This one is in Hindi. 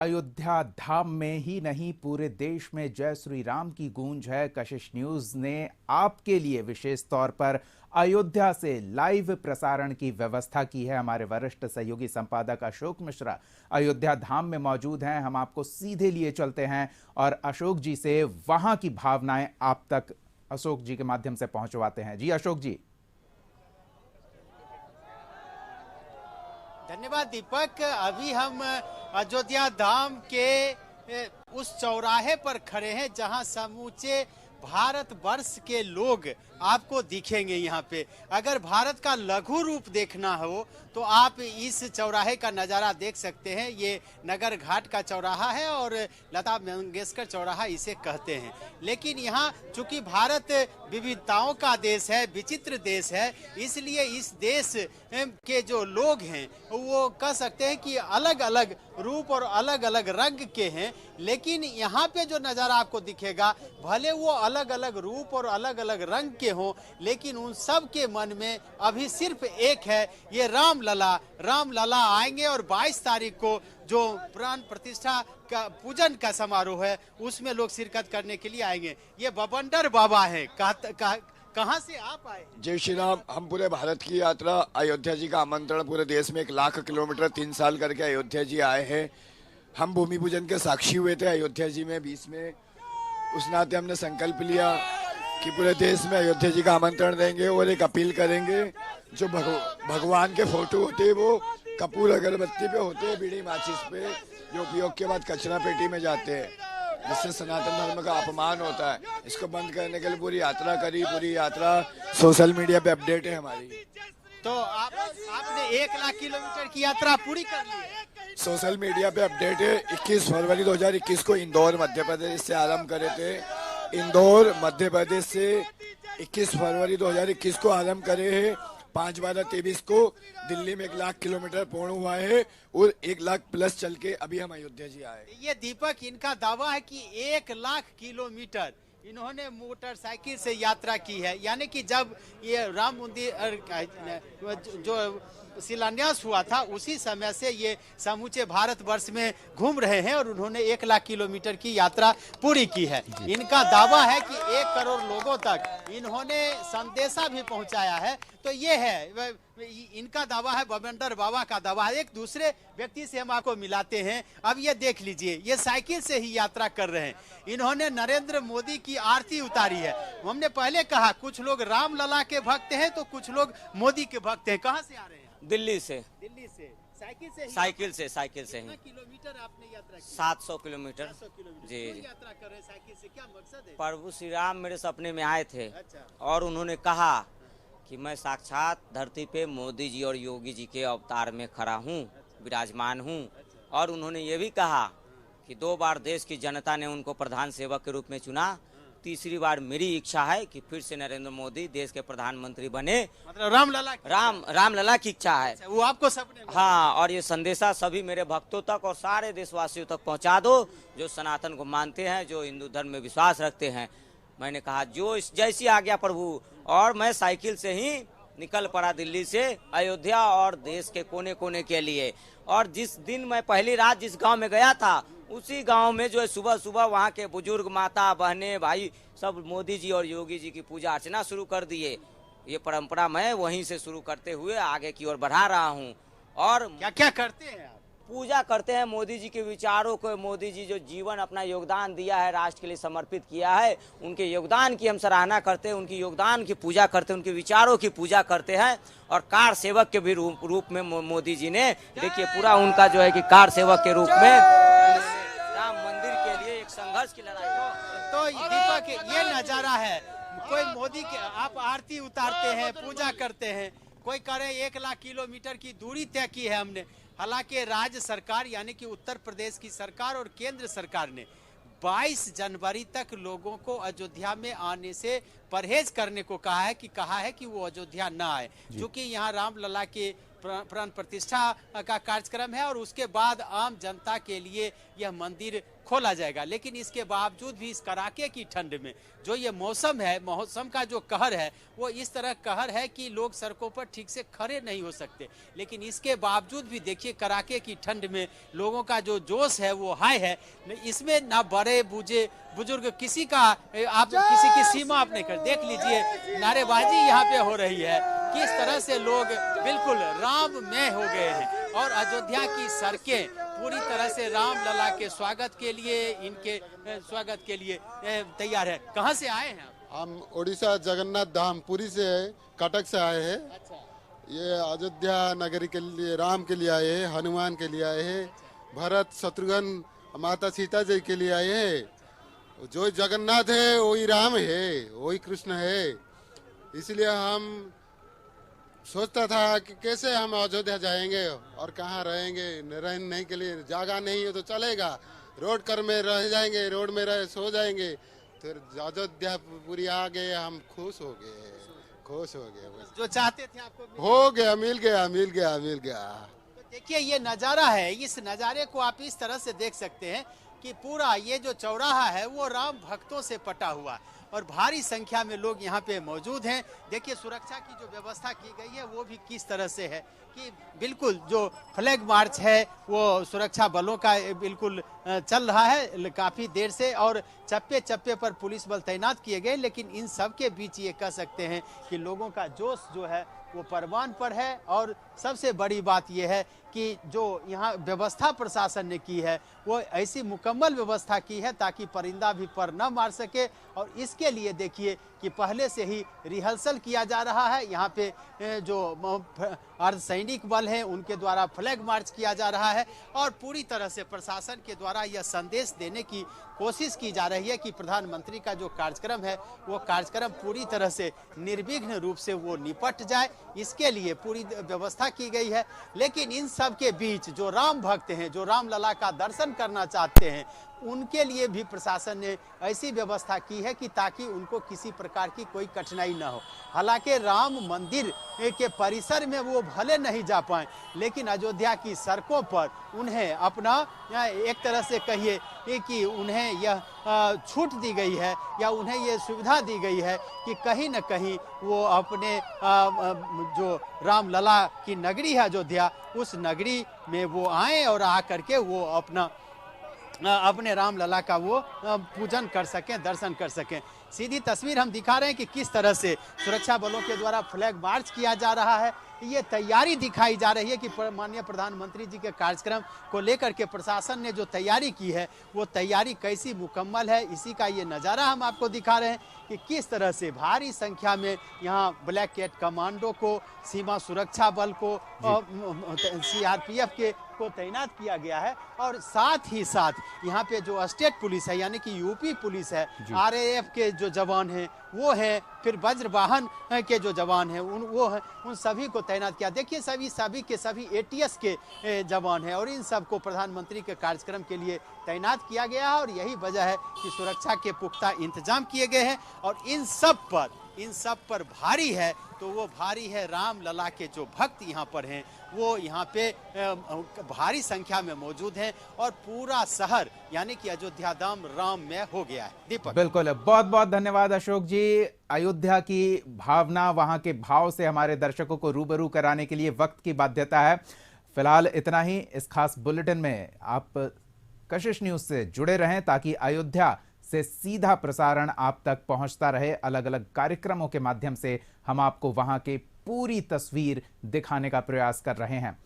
अयोध्या धाम में ही नहीं पूरे देश में जय श्री राम की गूंज है। कशिश न्यूज ने आपके लिए विशेष तौर पर अयोध्या से लाइव प्रसारण की व्यवस्था की है। हमारे वरिष्ठ सहयोगी संपादक अशोक मिश्रा अयोध्या धाम में मौजूद हैं। हम आपको सीधे लिए चलते हैं और अशोक जी से वहां की भावनाएं आप तक अशोक जी के माध्यम से पहुंचवाते हैं। जी अशोक जी। धन्यवाद दीपक। अभी हम अयोध्या धाम के उस चौराहे पर खड़े हैं जहां समूचे भारत वर्ष के लोग आपको दिखेंगे। यहाँ पे अगर भारत का लघु रूप देखना हो तो आप इस चौराहे का नज़ारा देख सकते हैं। ये नगर घाट का चौराहा है और लता मंगेशकर चौराहा इसे कहते हैं। लेकिन यहाँ चूंकि भारत विविधताओं का देश है, विचित्र देश है, इसलिए इस देश के जो लोग हैं वो कह सकते हैं कि अलग अलग रूप और अलग अलग रंग के हैं। लेकिन यहाँ पे जो नज़ारा आपको दिखेगा, भले वो अलग अलग रूप और अलग अलग रंग के हों, लेकिन उन सब के मन में अभी सिर्फ एक है, ये राम लला आएंगे और 22 तारीख को जो प्राण प्रतिष्ठा का पूजन का समारोह है उसमें लोग शिरकत करने के लिए आएंगे। ये बबंडर बाबा है। कहाँ से आप आए? जय श्री राम। हम पूरे भारत की यात्रा, अयोध्या जी का आमंत्रण, पूरे देश में 1 लाख किलोमीटर 3 साल करके अयोध्या जी आए हैं। हम भूमि पूजन के साक्षी हुए थे अयोध्या जी में 20 में। उस नाते हमने संकल्प लिया कि पूरे देश में अयोध्या जी का आमंत्रण देंगे और एक अपील करेंगे, जो भगवान के फोटो होते हैं वो कपूर अगरबत्ती पे होते हैं, बीड़ी माचिस पे, जो उपयोग के बाद कचरा पेटी में जाते हैं, जिससे सनातन धर्म का अपमान होता है। इसको बंद करने के लिए पूरी यात्रा करी। पूरी यात्रा सोशल मीडिया पे अपडेट है हमारी। तो आपने 1 लाख किलोमीटर की यात्रा पूरी कर ली? सोशल मीडिया पे अपडेट है। 21 फरवरी 2021 को इंदौर मध्य प्रदेश से आरंभ करे थे। इंदौर मध्य प्रदेश से 21 फरवरी 2021 को आरंभ करे हैं। 5/12/23 को दिल्ली में 1 लाख किलोमीटर पूर्ण हुआ है और 1 लाख प्लस चल के अभी हम अयोध्या जी आए। ये दीपक, इनका दावा है कि 1 लाख किलोमीटर इन्होंने मोटरसाइकिल से यात्रा की है। यानी कि जब ये राम मंदिर जो शिलान्यास हुआ था उसी समय से ये समूचे भारतवर्ष में घूम रहे हैं और उन्होंने 1 लाख किलोमीटर की यात्रा पूरी की है। इनका दावा है कि 1 करोड़ लोगों तक इन्होंने संदेशा भी पहुंचाया है। तो ये है इनका दावा है, बबंडर बाबा का दावा है। एक दूसरे व्यक्ति से हम आपको मिलाते हैं। अब ये देख लीजिए, ये साइकिल से ही यात्रा कर रहे हैं। इन्होंने नरेंद्र मोदी की आरती उतारी है। हमने पहले कहा कुछ लोग राम लला के भक्त हैं तो कुछ लोग मोदी के भक्त हैं। कहाँ से आ रहे हैं? दिल्ली से। दिल्ली से साइकिल से ही? साइकिल से ही। कितना किलोमीटर आपने यात्रा की? 700 किलोमीटर। 700 किलोमीटर जी। यात्रा कर रहे हैं साइकिल से, क्या मकसद है? प्रभु श्री राम मेरे सपने में आए थे। अच्छा। और उन्होंने कहा कि मैं साक्षात धरती पे मोदी जी और योगी जी के अवतार में खड़ा हूँ, विराजमान हूँ। और उन्होंने ये भी कहा कि 2 बार देश की जनता ने उनको प्रधान सेवक के रूप में चुना, तीसरी बार मेरी इच्छा है कि फिर से नरेंद्र मोदी देश के प्रधानमंत्री बने। मतलब राम लला की इच्छा है। वो आपको सपने में? हाँ, और ये संदेशा सभी मेरे भक्तों तक और सारे देशवासियों तक पहुंचा दो जो सनातन को मानते हैं, जो हिंदू धर्म में विश्वास रखते हैं। मैंने कहा जो जैसी आज्ञा प्रभु। और मैं साइकिल से ही निकल पड़ा दिल्ली से अयोध्या और देश के कोने कोने के लिए। और जिस दिन मैं पहली रात जिस गांव में गया था उसी गांव में जो है सुबह सुबह वहां के बुजुर्ग, माता, बहने, भाई सब मोदी जी और योगी जी की पूजा अर्चना शुरू कर दिए। ये परंपरा मैं वहीं से शुरू करते हुए आगे की ओर बढ़ा रहा हूँ। और क्या क्या करते हैं आप? पूजा करते हैं मोदी जी के विचारों को। मोदी जी जो जीवन अपना योगदान दिया है, राष्ट्र के लिए समर्पित किया है, उनके योगदान की हम सराहना करते हैं, उनकी योगदान की पूजा करते हैं, उनके विचारों की पूजा करते हैं। और कार सेवक के भी रूप में मोदी जी ने, देखिए पूरा उनका जो है कि कार सेवक के रूप में राम मंदिर के लिए एक संघर्ष की लड़ाई। तो दीपक, ये नजारा है। कोई मोदी के आप आरती उतारते हैं, पूजा करते हैं, कोई करे 1 लाख किलोमीटर की दूरी तय की है हमने। हालांकि राज्य सरकार यानी कि उत्तर प्रदेश की सरकार और केंद्र सरकार ने 22 जनवरी तक लोगों को अयोध्या में आने से परहेज करने को कहा है कि वो अयोध्या ना आए, क्योंकि यहाँ राम लला के प्राण प्रतिष्ठा का कार्यक्रम है और उसके बाद आम जनता के लिए यह मंदिर खोला जाएगा। लेकिन इसके बावजूद भी इस कड़ाके की ठंड में जो ये मौसम है, मौसम का जो कहर है वो इस तरह कहर है कि लोग सड़कों पर ठीक से खड़े नहीं हो सकते। लेकिन इसके बावजूद भी देखिए कड़ाके की ठंड में लोगों का जो जोश है वो हाई है। इसमें ना बड़े बूढ़े बुजुर्ग किसी का आप किसी की सीमा आप नहीं कर, देख लीजिए नारेबाजी यहाँ पे हो रही है, किस तरह से लोग बिल्कुल राममय हो गए हैं और अयोध्या की सड़कें पूरी तरह से राम लला के स्वागत के लिए, इनके स्वागत के लिए तैयार है। कहाँ से आए हैं आप? हम उड़ीसा जगन्नाथ धाम पुरी से कटक से आए हैं। अच्छा, ये अयोध्या नगरी के लिए, राम के लिए आए हैं, हनुमान के लिए आए हैं, भरत शत्रुघ्न माता सीता जी के लिए आए हैं। जो जगन्नाथ है वही राम है, वही कृष्ण है। इसलिए हम सोचता था कि कैसे हम अयोध्या जाएंगे और कहाँ रहेंगे, रहने के लिए जगह नहीं है तो चलेगा, रोड कर में रह जाएंगे, रोड में रह सो जाएंगे। फिर अयोध्या पूरी आ गए, हम खुश हो गए, खुश हो गए। जो चाहते थे आपको हो गया, मिल गया, मिल गया, मिल गया। तो देखिए ये नज़ारा है, इस नज़ारे को आप इस तरह से देख सकते हैं कि पूरा ये जो चौराहा है वो राम भक्तों से पटा हुआ है और भारी संख्या में लोग यहाँ पे मौजूद हैं। देखिए सुरक्षा की जो व्यवस्था की गई है वो भी किस तरह से है कि बिल्कुल जो फ्लैग मार्च है वो सुरक्षा बलों का बिल्कुल चल रहा है काफ़ी देर से और चप्पे चप्पे पर पुलिस बल तैनात किए गए। लेकिन इन सब के बीच ये कह सकते हैं कि लोगों का जोश जो है वो परवान पर है। और सबसे बड़ी बात यह है कि जो यहाँ व्यवस्था प्रशासन ने की है वो ऐसी मुकम्मल व्यवस्था की है ताकि परिंदा भी पर न मार सके। और इसके लिए देखिए कि पहले से ही रिहर्सल किया जा रहा है। यहाँ पे जो अर्धसैनिक बल हैं उनके द्वारा फ्लैग मार्च किया जा रहा है और पूरी तरह से प्रशासन के द्वारा यह संदेश देने की कोशिश की जा रही है कि प्रधानमंत्री का जो कार्यक्रम है वो कार्यक्रम पूरी तरह से निर्विघ्न रूप से वो निपट जाए, इसके लिए पूरी व्यवस्था की गई है। लेकिन इन सब के बीच जो राम भक्त हैं, जो राम लला का दर्शन करना चाहते हैं, उनके लिए भी प्रशासन ने ऐसी व्यवस्था की है कि ताकि उनको किसी प्रकार की कोई कठिनाई न हो। हालांकि राम मंदिर के परिसर में वो भले नहीं जा पाए लेकिन अयोध्या की सड़कों पर उन्हें अपना एक तरह से कहिए कि उन्हें यह छूट दी गई है या उन्हें यह सुविधा दी गई है कि कहीं न कहीं वो अपने जो राम लला की नगरी है अयोध्या, उस नगरी में वो आए और आ करके वो अपने राम लला का वो पूजन कर सकें, दर्शन कर सकें। सीधी तस्वीर हम दिखा रहे हैं कि किस तरह से सुरक्षा बलों के द्वारा फ्लैग मार्च किया जा रहा है। ये तैयारी दिखाई जा रही है कि माननीय प्रधानमंत्री जी के कार्यक्रम को लेकर के प्रशासन ने जो तैयारी की है वो तैयारी कैसी मुकम्मल है, इसी का ये नज़ारा हम आपको दिखा रहे हैं कि किस तरह से भारी संख्या में यहाँ ब्लैक कैट कमांडो को, सीमा सुरक्षा बल को, CRPF को तैनात किया गया है। और साथ ही साथ यहाँ पे जो स्टेट पुलिस है यानी कि यूपी पुलिस है, RAF के जो जवान हैं वो हैं, फिर वज्र वाहन के जो जवान हैं वो हैं, उन सभी को तैनात किया। देखिए सभी के सभी ATS के जवान हैं और इन सबको प्रधानमंत्री के कार्यक्रम के लिए तैनात किया गया है। और यही वजह है कि सुरक्षा के पुख्ता इंतजाम किए गए हैं और इन सब पर भारी है तो वो भारी है राम लला के जो भक्त यहाँ पर हैं वो यहाँ पे भारी संख्या में मौजूद हैं और पूरा शहर यानी कि अयोध्या धाम राममय हो गया है। दीपक, बिल्कुल, बहुत बहुत धन्यवाद अशोक जी। अयोध्या की भावना, वहां के भाव से हमारे दर्शकों को रूबरू कराने के लिए वक्त की बाध्यता है। फिलहाल इतना ही। इस खास बुलेटिन में आप कशिश न्यूज से जुड़े रहें ताकि अयोध्या से सीधा प्रसारण आप तक पहुंचता रहे। अलग अलग कार्यक्रमों के माध्यम से हम आपको वहां के पूरी तस्वीर दिखाने का प्रयास कर रहे हैं।